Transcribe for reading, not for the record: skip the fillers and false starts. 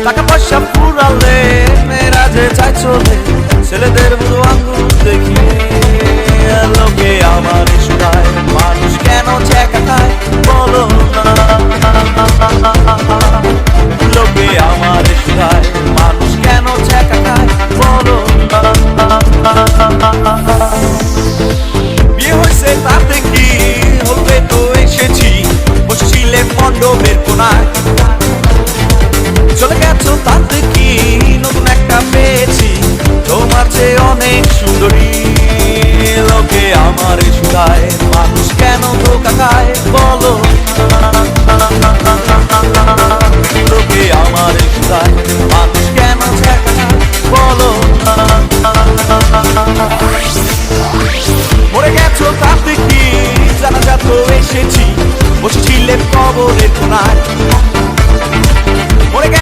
টাকা পয়সা ফুরালে মেয়েরা যে চায় চলে, ছেলেদের বুড়ো আঙ্গুল দেখিয়ে লোকে আমার শুধায় মানুষ কেন ছেঁকা খায় বলো না। লোকে আমার শুধায় মানুষ কেন ছেঁকা খায় বলো না। বিয়ে হয়েছে তাতে কি হতে, তো এসেছি বসেছিলে মণ্ডপের কোনায়। চলে গেছো তাতে কি নতুন একটা পেয়েছি, তোমার চেয়ে অনেক সুন্দরী। লোকে আমার শুধায় মানুষ কেন ধোঁকা খায় বলো না।